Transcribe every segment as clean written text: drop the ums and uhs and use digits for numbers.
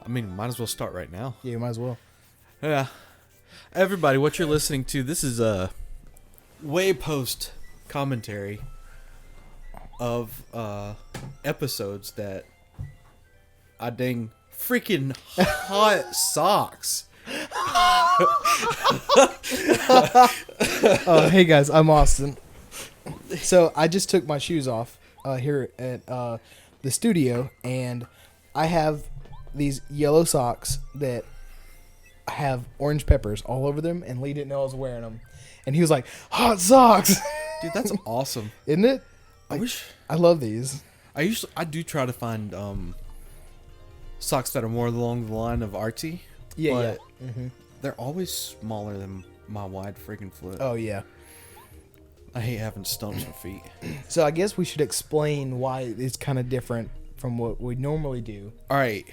I mean, might as well start right now. Yeah, you might as well. Yeah. Everybody, what you're listening to, this is a way post commentary of episodes that I dang freaking hot socks. Hey guys, I'm Austin. So I just took my shoes off here at the studio, and I have these yellow socks that have orange peppers all over them, and Lee didn't know I was wearing them, and he was like, "Hot socks, Dude, that's awesome. isn't it?" I wish I love these. I do try to find socks that are more along the line of artsy. Yeah. They're always smaller than my wide freaking foot. Oh yeah. I hate having stumps on feet. So I guess we should explain why it's kind of different from what we normally do. All right.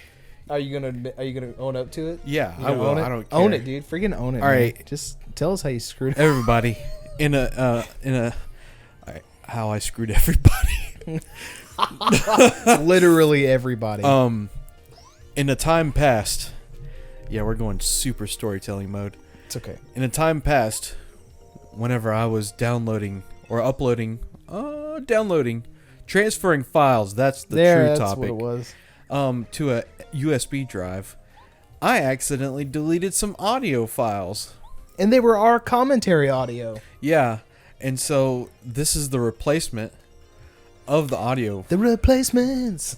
Are you gonna own up to it? Yeah, You I gonna will. own it? I don't care. Own it, dude. Freaking own it. All man. right. Just tell us how you screwed up. Everybody, how I screwed everybody. Literally everybody. In a time past, yeah, we're going super storytelling mode. It's okay. In a time past, whenever I was downloading, transferring files, that's the true that's topic. what it was. To a USB drive, I accidentally deleted some audio files. And they were our commentary audio. Yeah, and so this is the replacement of the audio. The Replacements.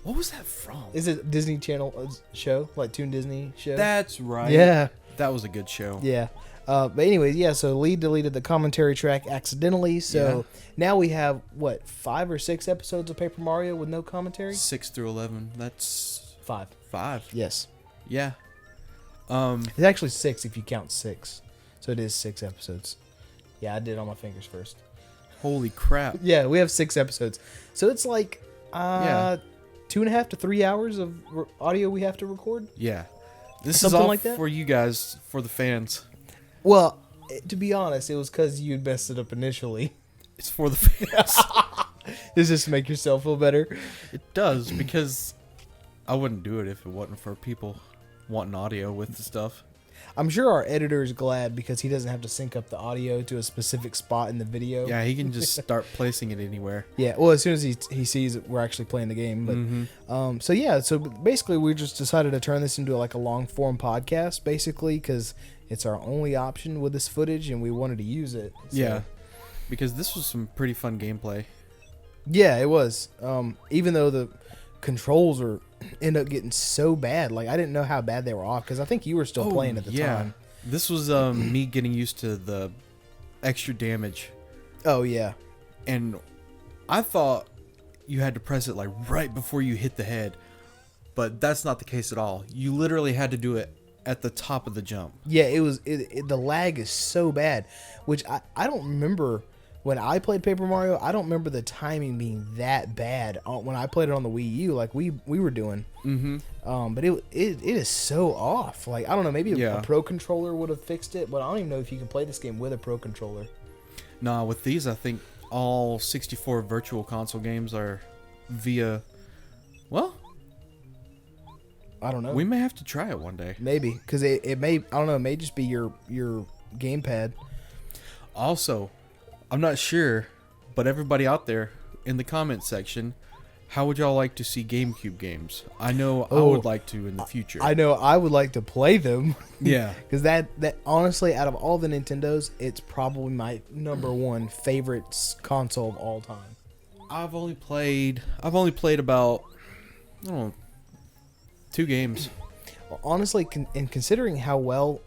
What was that from? Is it Disney Channel show? Like Toon Disney show? That's right. Yeah. That was a good show. Yeah. But anyways, yeah, so Lee deleted the commentary track accidentally. So now we have, 5 or 6 episodes of Paper Mario with no commentary? 6 through 11. That's 5. 5. Yes. Yeah. It's actually 6 if you count 6. So it is 6 episodes. Yeah, I did it on my fingers first. Holy crap. Yeah, we have 6 episodes. So it's like 2.5 to 3 hours of audio we have to record. Yeah. This Something is all like that? for you guys, for the fans. Well, to be honest, it was because you messed it up initially. It's for the fans. Does this make yourself feel better? It does, because I wouldn't do it if it wasn't for people wanting audio with the stuff. I'm sure our editor is glad because he doesn't have to sync up the audio to a specific spot in the video. Yeah, he can just start placing it anywhere. Yeah, well, as soon as he sees that we're actually playing the game. But so basically we just decided to turn this into like a long form podcast, basically, because it's our only option with this footage, and we wanted to use it. So. Yeah, because this was some pretty fun gameplay. Yeah, it was. Even though the controls end up getting so bad, like I didn't know how bad they were off because I think you were still playing at the time. This was me getting used to the extra damage. Oh yeah, and I thought you had to press it like right before you hit the head, but that's not the case at all. You literally had to do it at the top of the jump. Yeah, it was. The lag is so bad, which I don't remember when I played Paper Mario. I don't remember the timing being that bad when I played it on the Wii U, like we were doing. But it is so off. Like I don't know, maybe a Pro controller would have fixed it, but I don't even know if you can play this game with a Pro controller. Nah, with these, I think all 64 virtual console games are via. Well, I don't know. We may have to try it one day. Maybe, because it may, I don't know, it may just be your gamepad. Also, I'm not sure, but everybody out there in the comment section, how would y'all like to see GameCube games? I know I would like to in the future. I know I would like to play them. Yeah. Because that honestly, out of all the Nintendos, it's probably my number one favorite console of all time. I've only played about, I don't know, 2 games. Well, honestly, and considering how well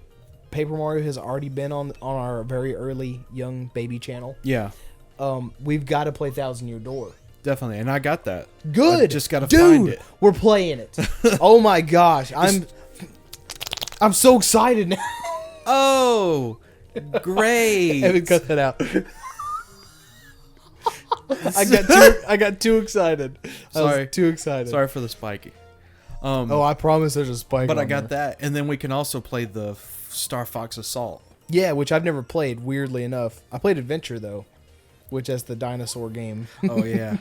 Paper Mario has already been on our very early young baby channel, we've got to play Thousand Year Door. Definitely, and I got that. Good. I just got to find it. We're playing it. Oh my gosh, I'm so excited now. Oh, great! Evan, cut that out. I got too excited. Sorry, I was too excited. Sorry for the spiky. I promise there's a spike. But I got that, and then we can also play the Star Fox Assault. Yeah, which I've never played. Weirdly enough, I played Adventure though. which is the dinosaur game. Oh yeah.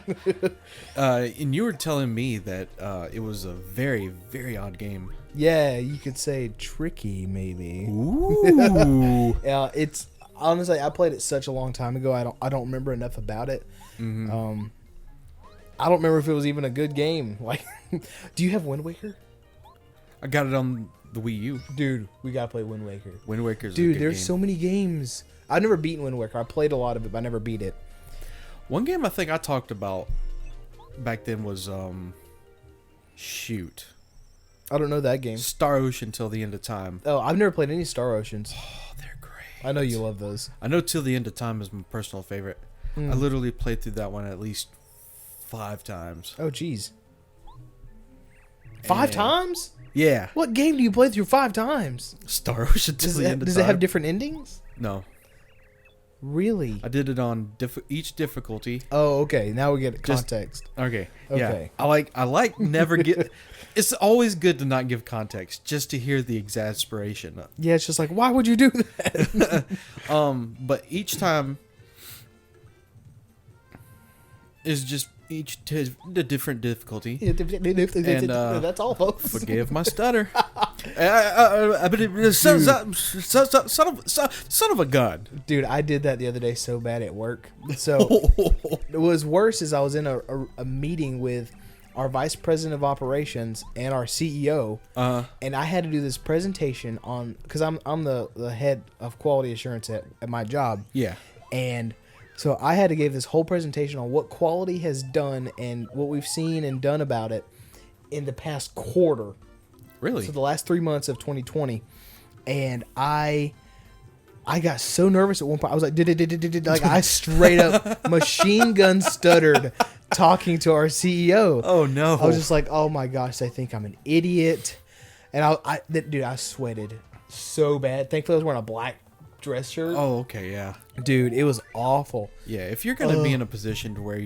And you were telling me that it was a very, very odd game. Yeah, you could say tricky, maybe. Ooh. Yeah, it's honestly, I played it such a long time ago. I don't remember enough about it. Mm-hmm. I don't remember if it was even a good game. Like, do you have Wind Waker? I got it on the Wii U. Dude, we gotta play Wind Waker. Wind Waker's a Dude, good there's game. so many games. I've never beaten Wind Waker. I played a lot of it, but I never beat it. One game I think I talked about back then was shoot. I don't know that game. Star Ocean Till the End of Time. Oh, I've never played any Star Oceans. Oh, they're great. I know you love those. I know Till the End of Time is my personal favorite. I literally played through that one at least 5 times. Oh, jeez. 5 times? Yeah. What game do you play through 5 times? Star Ocean Till the End of Time. Does it have different endings? No. Really? I did it on each difficulty. Oh, okay. Now we get context. Okay. Okay. Yeah. I like never get. It's always good to not give context, just to hear the exasperation. Yeah, it's just like, why would you do that? But each time is just the different difficulty. And, that's all, folks. Forgive my stutter. Son of a gun. Dude, I did that the other day so bad at work. So what was worse is I was in a meeting with our vice president of operations and our CEO, and I had to do this presentation on, because I'm the head of quality assurance at my job. Yeah. And so I had to give this whole presentation on what quality has done and what we've seen and done about it in the past quarter. Really? So the last 3 months of 2020. And I got so nervous at one point. I was like, like I straight up machine gun stuttered talking to our CEO. Oh no. I was just like, oh my gosh, they think I'm an idiot. And I sweated so bad. Thankfully I was wearing a black dress shirt. Oh, okay, yeah. Dude, it was awful. Yeah, if you're going to be in a position to where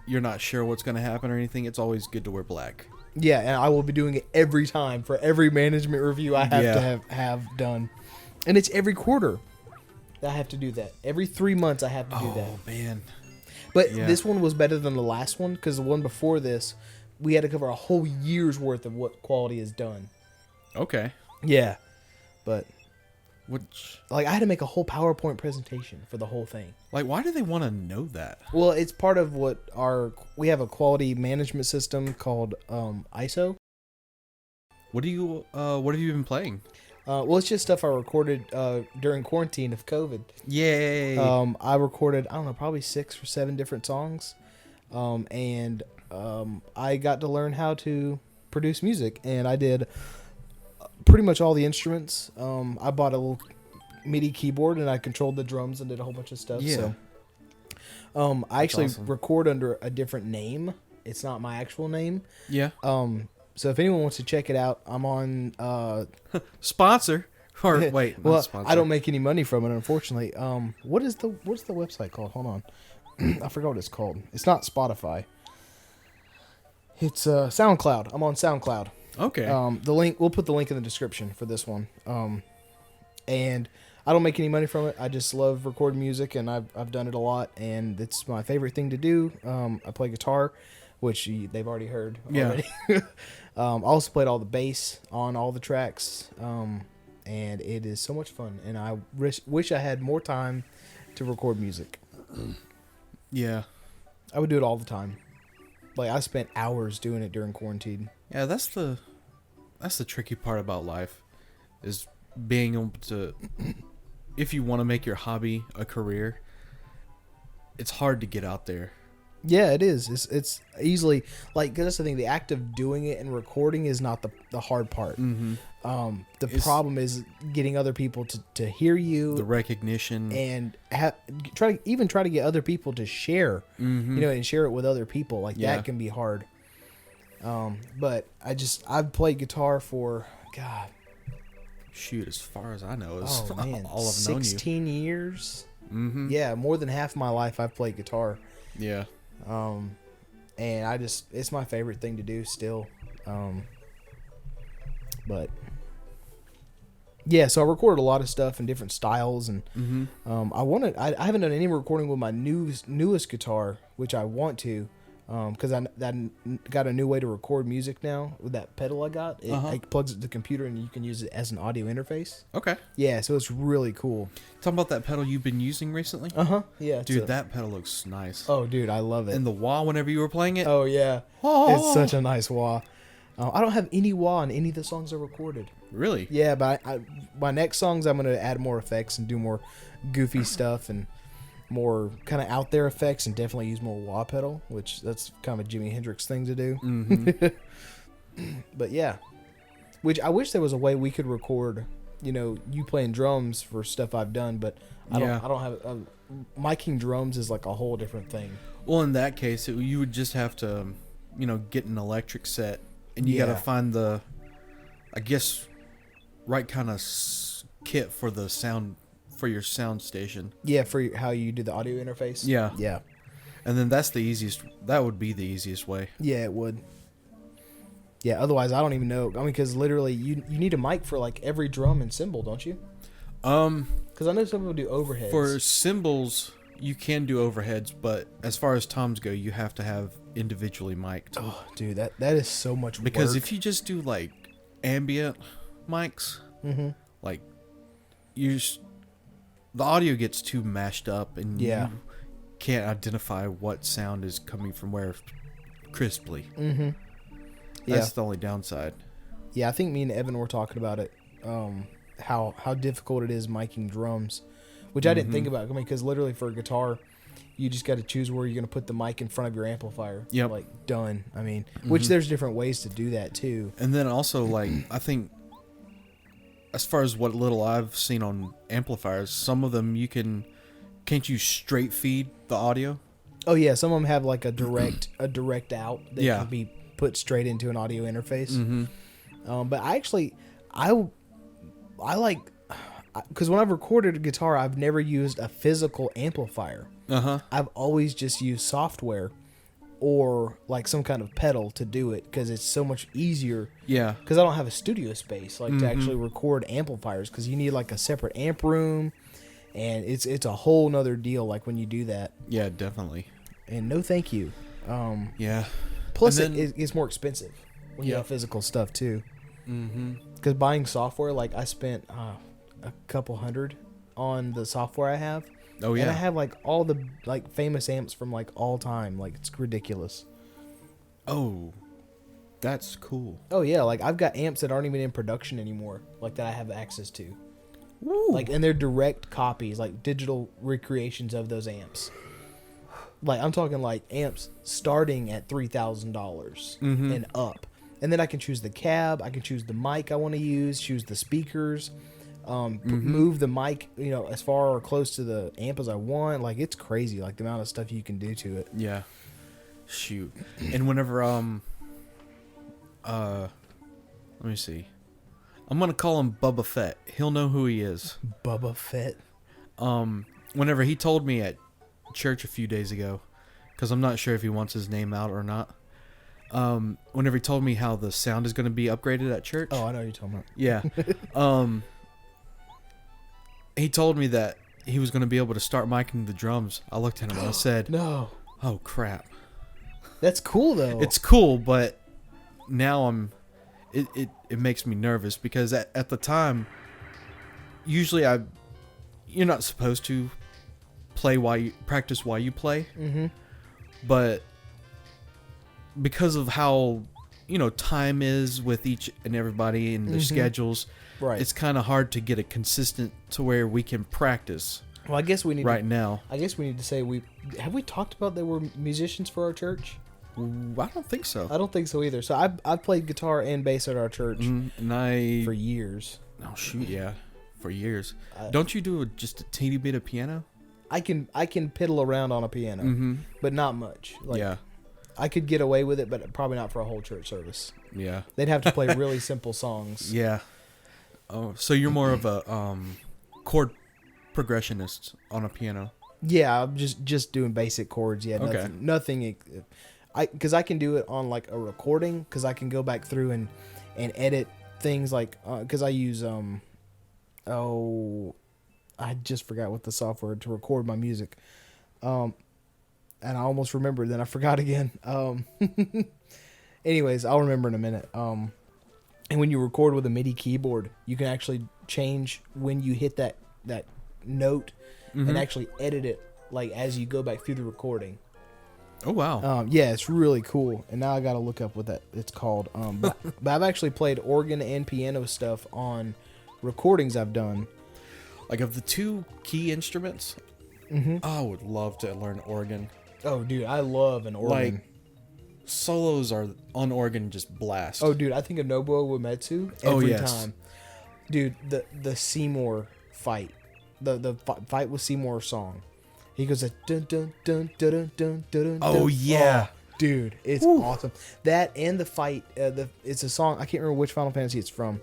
you're not sure what's going to happen or anything, it's always good to wear black. Yeah, and I will be doing it every time for every management review I have to have done. And it's every quarter that I have to do that. Every 3 months I have to do that. Oh, man. But this one was better than the last one, because the one before this, we had to cover a whole year's worth of what quality has done. Okay. Yeah. But Which, like, I had to make a whole PowerPoint presentation for the whole thing. like, why do they want to know that? Well, it's part of what we have a quality management system called ISO. What have you been playing? Well, it's just stuff I recorded during quarantine of COVID. Yay! I recorded, I don't know, probably 6 or 7 different songs, and I got to learn how to produce music, and I did pretty much all the instruments. I bought a little MIDI keyboard, and I controlled the drums and did a whole bunch of stuff. Yeah. So, I actually awesome. record under a different name. It's not my actual name. Yeah. So if anyone wants to check it out, I'm on. Sponsor. Or wait, well, not sponsor. I don't make any money from it, unfortunately. What's the website called? Hold on, I forgot what it's called. It's not Spotify. It's SoundCloud. I'm on SoundCloud. Okay. The link, we'll put the link in the description for this one. And I don't make any money from it. I just love recording music, and I've done it a lot, and it's my favorite thing to do. I play guitar, which they've already heard already. I also played all the bass on all the tracks, and it is so much fun. And I wish I had more time to record music. Yeah. I would do it all the time. Like, I spent hours doing it during quarantine. Yeah, that's the tricky part about life, is being able to, if you want to make your hobby a career, it's hard to get out there. Yeah, it is. It's easily, like, 'cause that's the thing. The act of doing it and recording is not the hard part. Mm-hmm. The problem is getting other people to hear you, The recognition. and try to get other people to share, Mm-hmm. and share it with other people. Like, Yeah. that can be hard. But I've played guitar for, God, Shoot, as far as I know, is oh man, all I've known you. 16 years. Mm-hmm. Yeah, more than half my life I've played guitar. Yeah. And it's my favorite thing to do still. But Yeah, so I recorded a lot of stuff in different styles, and Mm-hmm. I haven't done any recording with my newest guitar, which I want to, because I got a new way to record music now with that pedal I got. It plugs it to the computer, and you can use it as an audio interface. Okay. Yeah, so it's really cool. Talking about that pedal you've been using recently? Yeah, Dude, that pedal looks nice. Oh, dude, I love it. And the wah whenever you were playing it? Oh yeah, it's such a nice wah. I don't have any wah in any of the songs I recorded. Really? Yeah, but my next songs I'm gonna add more effects and do more goofy stuff and more kind of out there effects, and definitely use more wah pedal, which that's kind of a Jimi Hendrix thing to do. Mm-hmm. But yeah, which I wish there was a way we could record, you playing drums for stuff I've done, but I don't have. Miking drums is like a whole different thing. Well, in that case, you would just have to, get an electric set, and you got to find the, I guess, right kind of kit for the sound, for your sound station. Yeah, for how you do the audio interface. Yeah. Yeah. And then that's the easiest. That would be the easiest way. Yeah, it would. Yeah, otherwise I don't even know. I mean, because literally you need a mic for like every drum and cymbal, don't you? Because I know some people do overheads. For cymbals, you can do overheads, but as far as toms go, you have to have individually mic'd. Oh, dude, that is so much work. Because if you just do like ambient mics, like the audio gets too mashed up, and you can't identify what sound is coming from where crisply. Mm-hmm. That's the only downside. Yeah, I think me and Evan were talking about it. How difficult it is miking drums, which I didn't think about. I mean, because literally for a guitar, you just got to choose where you're going to put the mic in front of your amplifier. Yep. Like, done. I mean, which there's different ways to do that too. And then also, like, I think as far as what little I've seen on amplifiers, some of them can't you straight feed the audio? Oh yeah, some of them have like a direct out that can be put straight into an audio interface. But I like, because when I've recorded a guitar, I've never used a physical amplifier. I've always just used software or like some kind of pedal to do it, because it's so much easier. Yeah. Because I don't have a studio space to actually record amplifiers, because you need like a separate amp room, and it's a whole nother deal like when you do that. Yeah, definitely. And no thank you. Yeah. Plus it's more expensive when you have physical stuff too. Because buying software, like I spent a couple $100 on the software I have. Oh yeah. And I have like all the like famous amps from like all time. Like, it's ridiculous. Oh, that's cool. Oh yeah, like I've got amps that aren't even in production anymore, like that I have access to. Woo. Like, and they're direct copies, like digital recreations of those amps. Like, I'm talking like amps starting at $3,000 and up. And then I can choose the cab, I can choose the mic I want to use, choose the speakers, move the mic, as far or close to the amp as I want. Like, it's crazy, like the amount of stuff you can do to it. Yeah. Shoot. And whenever let me see. I'm gonna call him Bubba Fett. He'll know who he is. Bubba Fett. Whenever he told me at church a few days ago, because I'm not sure if he wants his name out or not. Whenever he told me how the sound is going to be upgraded at church. Oh, I know what you're talking about. Yeah. He told me that he was going to be able to start miking the drums. I looked at him and I said, "No. Oh crap." That's cool though. It's cool, but now it makes me nervous, because at the time, usually you're not supposed to practice while you play. But because of how time is with each and everybody and their schedules, right, it's kind of hard to get it consistent to where we can practice. Well, I guess we need now. I guess we need to say we talked about there were musicians for our church. I don't think so. I don't think so either. So I've played guitar and bass at our church for years. Oh shoot, yeah, for years. Don't you do just a teeny bit of piano? I can piddle around on a piano, but not much. Like, yeah. I could get away with it, but probably not for a whole church service. Yeah. They'd have to play really simple songs. Yeah. Oh, so you're more of a chord progressionist on a piano. Yeah, I'm just doing basic chords. Yeah, okay. Nothing. Because I can do it on like a recording, because I can go back through and edit things, like because I use Oh, I just forgot what the software to record my music. And I almost remembered, then I forgot again. Anyways, I'll remember in a minute. And when you record with a MIDI keyboard, you can actually change when you hit that note and actually edit it like as you go back through the recording. Oh wow! Yeah, it's really cool. And now I got to look up what it's called. But I've actually played organ and piano stuff on recordings I've done. Like of the two key instruments, I would love to learn organ. Oh, dude, I love an organ. Like solos are on organ just blast. Oh, dude, I think of Nobuo Uematsu every time. Dude, the Seymour fight, the fight with Seymour song. He goes a dun dun dun dun dun dun dun. Oh yeah, dude, it's awesome. That and the fight. It's a song. I can't remember which Final Fantasy it's from.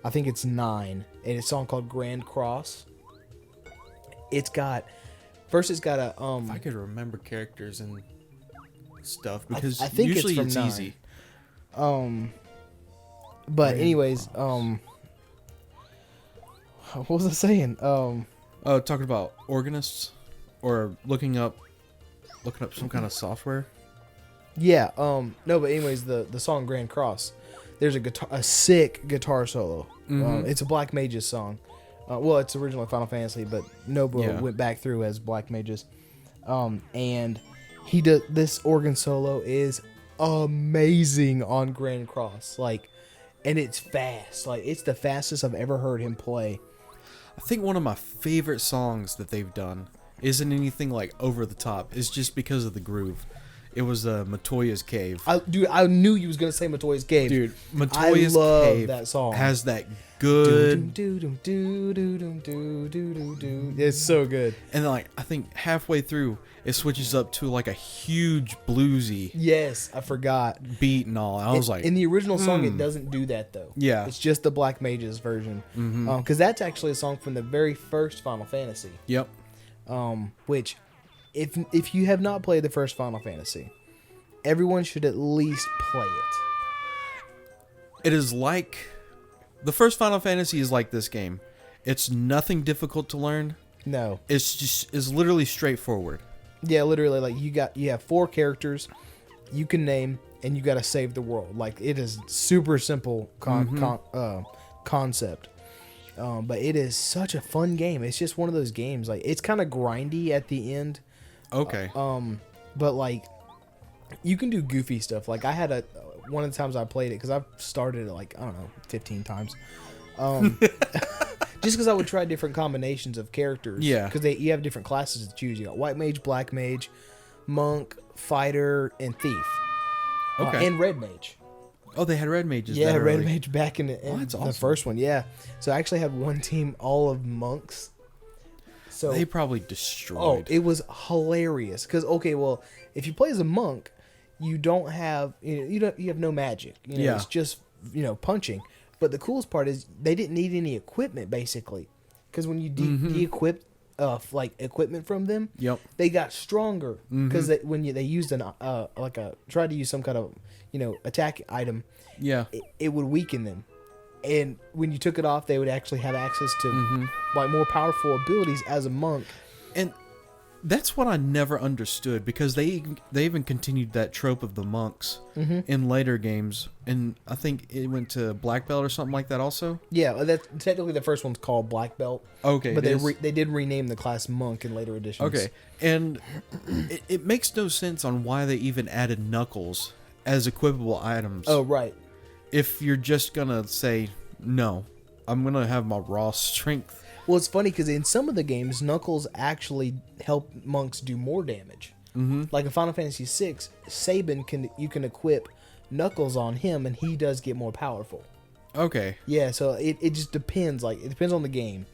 I think it's 9, and it's a song called Grand Cross. It's got a If I could remember characters and stuff, because I think usually it's it's from 9. easy. But anyways, what was I saying? Talking about organists or looking up some kind of software. Yeah. No, but anyways, the song Grand Cross. There's a sick guitar solo. It's a Black Mages song. Well, it's originally Final Fantasy, but Nobuo went back through as Black Mages. And he does this organ solo is amazing on Grand Cross. And it's fast. It's the fastest I've ever heard him play. I think one of my favorite songs that they've done isn't anything like over the top. It's just because of the groove. It was Matoya's Cave. I knew you was gonna say Matoya's Cave. Dude, Matoya's Cave that song. has that good. It's so good. And then, I think halfway through, it switches up to like a huge bluesy Yes, I forgot. beat and all. I was like, in the original song, it doesn't do that though. Yeah. It's just the Black Mages version. Because that's actually a song from the very first Final Fantasy. yep. Which, if you have not played the first Final Fantasy, everyone should at least play it. It is like the first Final Fantasy is like this game. It's nothing difficult to learn. No. It's literally straightforward. Yeah, literally, you have 4 characters you can name, and you got to save the world. It is super simple concept. But it is such a fun game. It's just one of those games. It's kind of grindy at the end. Okay. But you can do goofy stuff. I had one of the times I played it, because I've started it 15 times. Just because I would try different combinations of characters. Yeah. Because you have different classes to choose. You got White Mage, Black Mage, Monk, Fighter, and Thief. Okay. And Red Mage. Oh, they had red mages. Yeah, that Red early. Mage back in the that's the awesome. first one. Yeah. So I actually had one team all of monks. So They probably destroyed. it was hilarious. Because if you play as a monk, you don't have you have no magic. Yeah. It's just punching. But the coolest part is they didn't need any equipment basically, because when you de-equip equipment from them, Yep. they got stronger because they used tried to use some kind of attack item, Yeah. it would weaken them. And when you took it off, they would actually have access to more powerful abilities as a monk. And that's what I never understood, because they even continued that trope of the monks in later games, and I think it went to Black Belt or something like that also. Yeah, that's technically the first one's called Black Belt. Okay, but they did rename the class Monk in later editions. Okay, and it makes no sense on why they even added Knuckles as equipable items. Oh, right. If you're just gonna say no, I'm gonna have my raw strength. Well, it's funny because in some of the games, Knuckles actually help monks do more damage. Like in Final Fantasy VI, Sabin you can equip Knuckles on him, and he does get more powerful. Okay. Yeah, so it just depends. It depends on the game.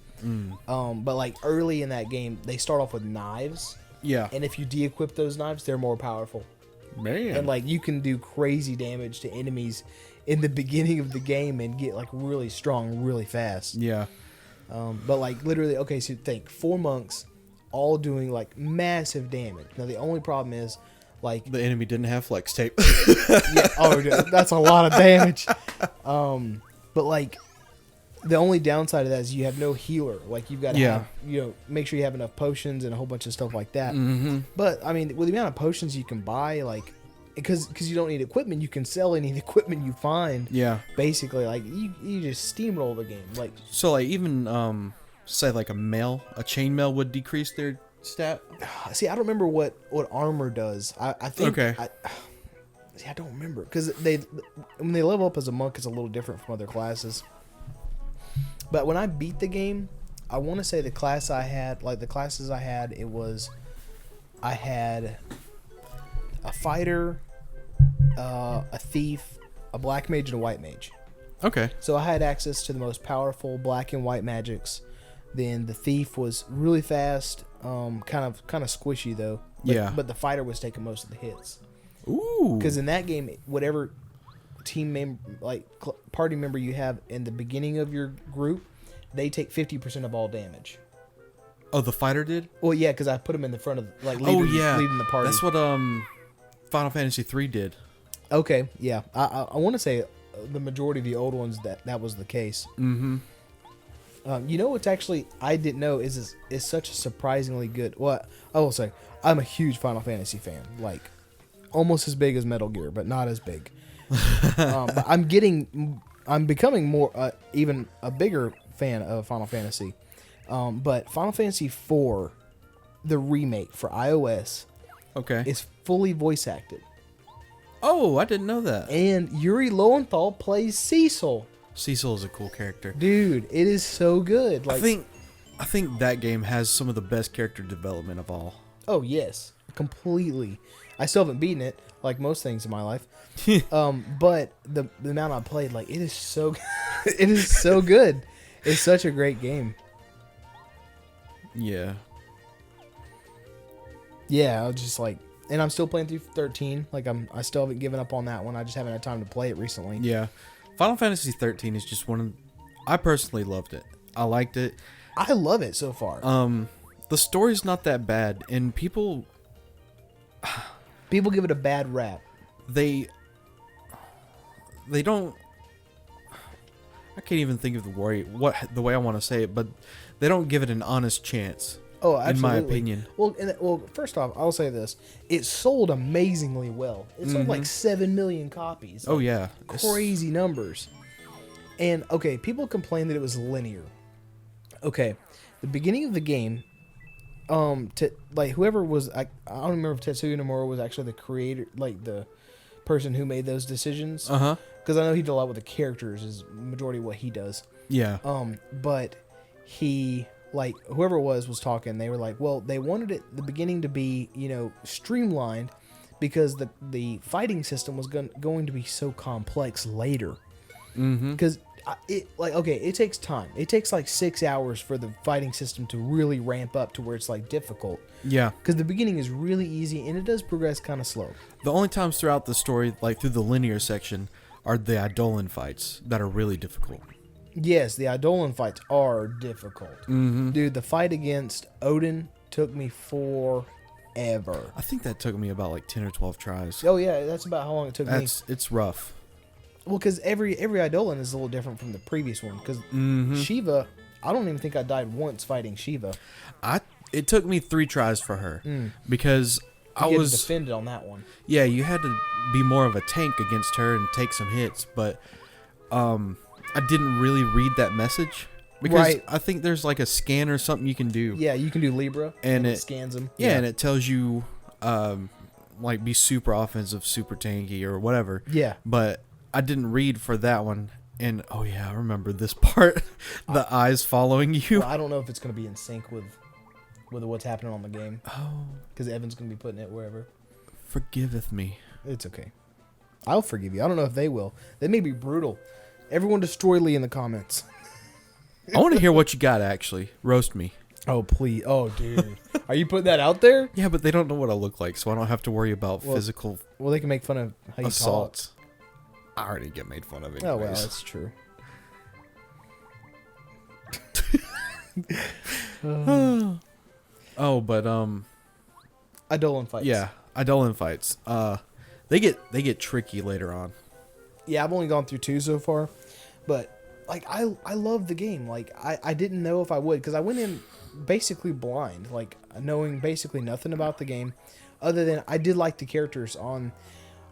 But early in that game, they start off with knives. Yeah. And if you de-equip those knives, they're more powerful. Man. And you can do crazy damage to enemies in the beginning of the game and get really strong really fast. Yeah. But literally, okay, so think 4 monks all doing massive damage. Now the only problem is the enemy didn't have flex tape. yeah, oh, dude, that's a lot of damage. But The only downside of that is you have no healer. Like you've got to Yeah. have, make sure you have enough potions and a whole bunch of stuff like that. Mm-hmm. But I mean, with the amount of potions you can buy, like, because you don't need equipment, you can sell any equipment you find. Yeah. Basically, like you just steamroll the game. Like, So like even say like a chainmail would decrease their stat. see, I don't remember what armor does. I think. Okay. I don't remember because when they level up as a monk, it's a little different from other classes. But when I beat the game, I want to say the classes I had, I had a fighter, a thief, a black mage, and a white mage. Okay. So I had access to the most powerful black and white magics. Then the thief was really fast, kind of squishy though. Yeah. But the fighter was taking most of the hits. Ooh. Because in that game, whatever party member you have in the beginning of your group, they take 50% of all damage. Oh, the fighter did? Well, yeah, because I put them in the front of leading the party. That's what Final Fantasy 3 did. Okay, yeah. I want to say the majority of the old ones that was the case. Mm-hmm. What's actually I didn't know is such a surprisingly good. Well, I will say I'm a huge Final Fantasy fan, like almost as big as Metal Gear, but not as big. But I'm becoming more even a bigger fan of Final Fantasy. But Final Fantasy 4, the remake for iOS, Okay. is fully voice acted. Oh, I didn't know that. And Yuri Lowenthal plays Cecil. Cecil is a cool character. Dude, it is so good. Like, I think that game has some of the best character development of all. oh yes, completely. I still haven't beaten it, like most things in my life. But the amount I played, like, it is so it is so good. It's such a great game. Yeah. Yeah, I was just like, and I'm still playing through 13. Like I still haven't given up on that one. I just haven't had time to play it recently. Yeah. Final Fantasy 13 is just I personally loved it. I liked it. I love it so far. The story's not that bad, and people give it a bad rap. They don't. I can't even think of the way I want to say it, but they don't give it an honest chance. Oh, absolutely. In my opinion. Well, first off, I'll say this: it sold amazingly well. It sold like 7 million copies. Oh yeah, Crazy numbers. And okay, people complained that it was linear. Okay, the beginning of the game, whoever was, I don't remember if Tetsuya Nomura was actually the creator, like the person who made those decisions. Because I know he did a lot with the characters, is majority of what he does. Yeah. But he, whoever it was talking, they were like, well, they wanted the beginning to be, streamlined because the fighting system was going to be so complex later. Because it takes time. It takes 6 hours for the fighting system to really ramp up to where it's difficult. Yeah. Because the beginning is really easy and it does progress kind of slow. The only times throughout the story, through the linear section, are the Eidolon fights that are really difficult. Yes, the Eidolon fights are difficult. Dude, the fight against Odin took me forever. I think that took me about 10 or 12 tries. Oh yeah, that's about how long it took me. It's rough. Well, because every Eidolon is a little different from the previous one. Because Shiva, I don't even think I died once fighting Shiva. It took me 3 tries for her because I was defended on that one. Yeah, you had to be more of a tank against her and take some hits, but I didn't really read that message because I think there's a scan or something you can do. Yeah, you can do Libra and it scans them. Yeah, and it tells you be super offensive, super tanky or whatever. Yeah, but I didn't read for that one. And oh yeah, I remember this part. The eyes following you. Well, I don't know if it's going to be in sync with what's happening on the game. Oh, because Evan's going to be putting it wherever. Forgiveth me. It's okay. I'll forgive you. I don't know if they will. They may be brutal. Everyone destroy Lee in the comments. I want to hear what you got, actually. Roast me. Oh, please. Oh, dude. Are you putting that out there? Yeah, but they don't know what I look like, so I don't have to worry about physical Well, they can make fun of how you assaults. I already get made fun of anyways. Oh, well, that's true. Oh, but Eidolon fights. Yeah, Eidolon fights. They get tricky later on. Yeah, I've only gone through 2 so far, but like I love the game. Like I didn't know if I would, because I went in basically blind, like knowing basically nothing about the game, other than I did like the characters on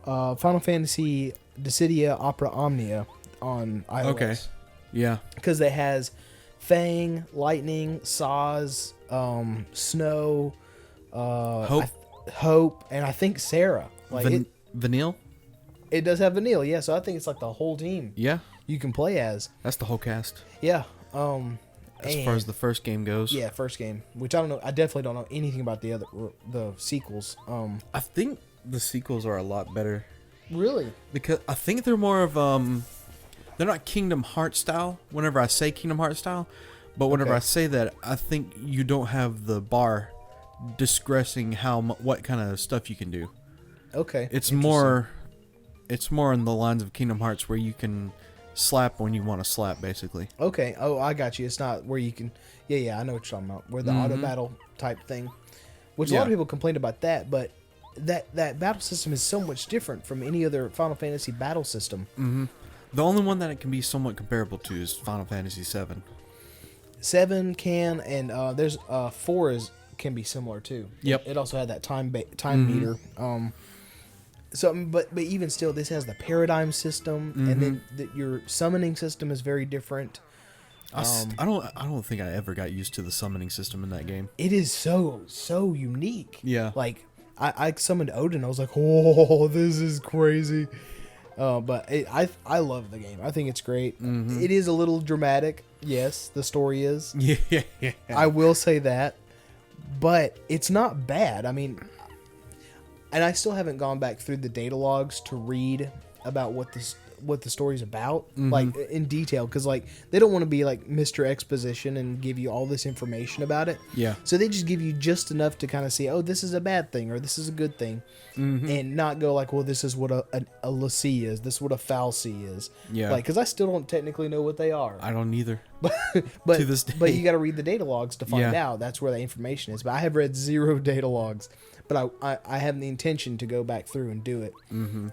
Final Fantasy Dissidia Opera Omnia on iOS. Okay. Yeah. Because it has Fang, Lightning, Saz, Snow, Hope, and I think Sarah. Like Vanille? it does have Vanille, yeah. So I think it's like the whole team Yeah. you can play as. That's the whole cast. Yeah. As far as the first game goes. Yeah, first game. Which I don't know. I definitely don't know anything about the sequels. I think the sequels are a lot better. Really? Because I think they're more of they're not Kingdom Hearts style. Whenever I say Kingdom Hearts style, but whenever Okay. I say that, I think you don't have the bar discussing what kind of stuff you can do. Okay. It's Interesting. more in the lines of Kingdom Hearts where you can slap when you want to slap, basically. Okay. Oh, I got you. It's not where you can. Yeah, I know what you're talking about. Where the auto battle type thing, which a lot of people complained about that, but that battle system is so much different from any other Final Fantasy battle system. Mm-hmm. The only one that it can be somewhat comparable to is Final Fantasy VII. 7 can, and there's 4 can be similar too. Yep. It also had that time meter. But even still, this has the paradigm system, and then your summoning system is very different. I don't think I ever got used to the summoning system in that game. It is so unique. Yeah. Like I summoned Odin. I was like, oh, this is crazy. But I love the game. I think it's great. It is a little dramatic. Yes, the story is. Yeah. I will say that. But it's not bad. I mean, and I still haven't gone back through the data logs to read about what the story's about, like in detail, because like they don't want to be like Mr. Exposition and give you all this information about it. Yeah. So they just give you just enough to kind of see, oh, this is a bad thing or this is a good thing, and not go like, well, this is what a Lassie is, this is what a Fal'Cie is. Yeah. Like, because I still don't technically know what they are. I don't either. But to this day. but you got to read the data logs to find Yeah. out. That's where the information is. But I have read 0 data logs. But I have the intention to go back through and do it.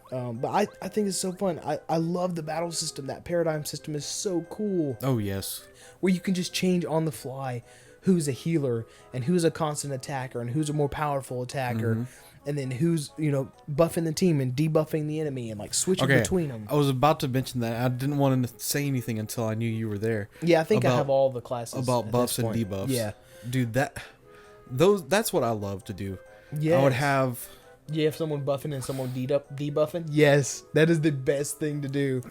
But I think it's so fun. I love the battle system. That paradigm system is so cool. Oh, yes. Where you can just change on the fly who's a healer and who's a constant attacker and who's a more powerful attacker. And then who's, buffing the team and debuffing the enemy and like switching between them. I was about to mention that. I didn't want to say anything until I knew you were there. Yeah, I think I have all the classes. About at buffs this and point. debuffs. Yeah. Dude, that's what I love to do. Yes. I would have... You have someone buffing and someone debuffing? Yes, that is the best thing to do.